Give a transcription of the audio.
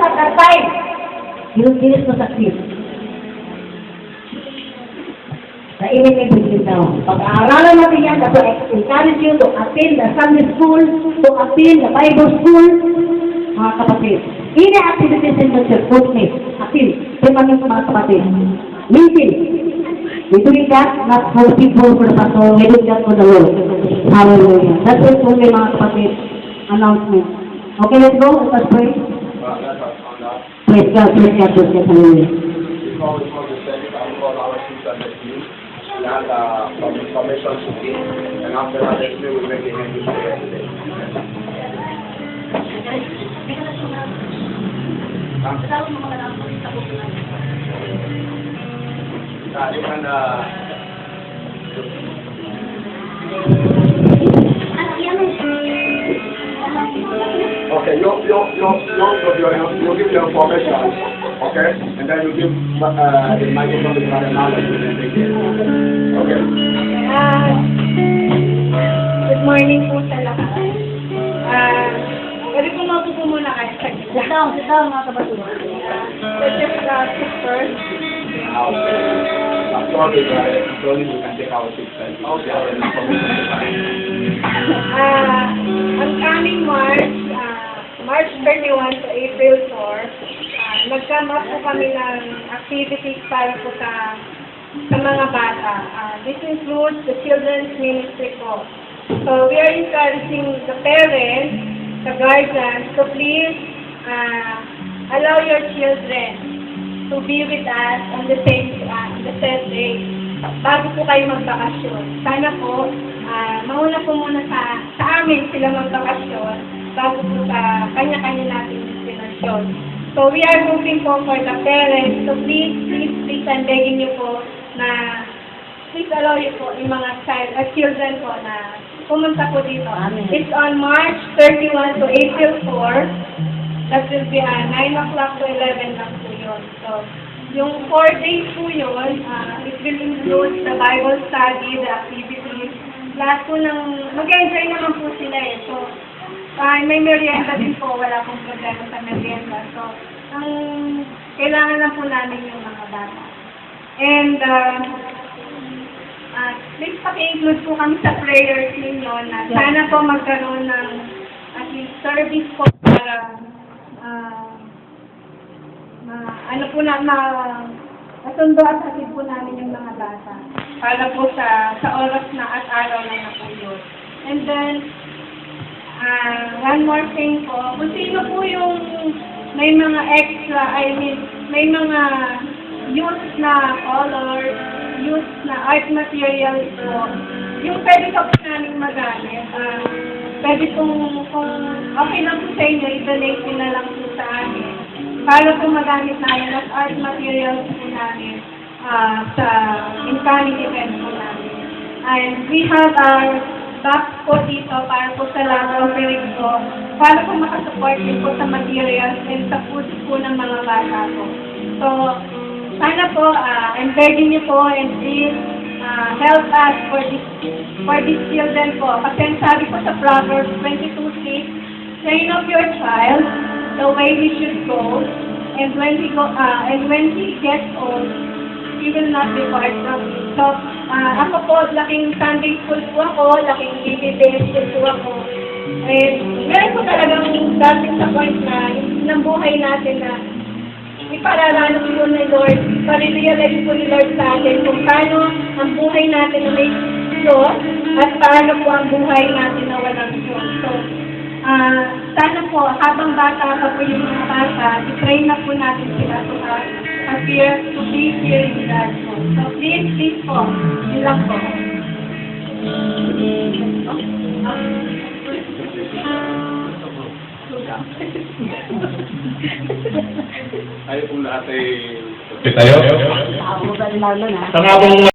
at that time. Kilos mo sa kilos. The image is down. Pag-aaralan natin yan, dapat encourage you to attend the Sunday school, to attend the Bible school, mga kapatid. Ini activities in the church, me, attend, teman mga kapatid. Meeting. We doing that not for people, for the pastor, we doing that for the Lord. Hallelujah. That's it only mga kapatid. Announcement. Okay, let's go. Let us pray. Praise God, praise God, praise God. Hallelujah. Before we start, I will call our sister that you and some information to give, and after that, we will make a hand to prayer today. Okay, you give the information, okay, and then you give the microphone to Brother Malak, and then they get it. Okay. Good morning po sa lahat. Pwede po maupo muna kayo. Sit down, mga kapatid. Let's just sit first. I'm sorry, but only we can take our seats. Okay. Ang coming March 31 to April 4, nag-come up po kami ng activities para po sa mga bata. This includes the children's ministry po. So we are encouraging the parents, the guardians, to please allow your children to be with us on the same day bago po kayo magbakasyon. Sana po, mauna po muna sa amin sila magbakasyon bago po sa kanya-kanya nating destinasyon. So we are moving po for the parents. So please, I'm begging you po na please allow you po yung mga children po na pumunta po dito. Amen. It's on March 31 to April 4. That will be 9 o'clock to 11 lang po yun. So, yung 4 days po yun, it will include the Bible study, the activities. Lahat po mag-enjoy naman po sila eh. So, may merienda din po, wala pong problema sa merienda. So, ang kailangan lang po namin yung mga bata. And, please paki-include po kami sa prayers ninyo na sana po magkaroon ng at least service po para masundo at hatid po namin yung mga bata para po sa oras na at araw na po yun. And then, one more thing po, kung sino po yung may mga extra, may mga used na color, used na art materials po, yung pwede pa po namin magamit. Pwede kung okay lang po sa inyo, i-donate nyo na lang po sa amin. Para po magamit namin as art materials po namin sa incoming event po namin. And we have our box po dito para po sa love offering po, para po makasupport din po sa materials and sa food po ng mga bata po. So, sana po, I'm begging you po and please help us for these children po. Kasi ang sabi po sa Proverbs 22:6, train up your child the way he should go, and when he gets old, he will not depart from it. So, ako po, laking Sunday school po ako, laking BBB school po ako. And meron po talagang dating sa point na ng buhay natin na ipararano po ni Lord, pare-realize po ni Lord sa atin kung paano ang buhay natin na may Diyos at paano po ang buhay natin na walang Diyos. So, sana po, habang bata pa po yung mga bata, i-train na po natin sila to be here with us po. So, please po, yun lang po. Ay, kung lahat ay... Tayo? Ako ba rin lalo na? Sa nga pong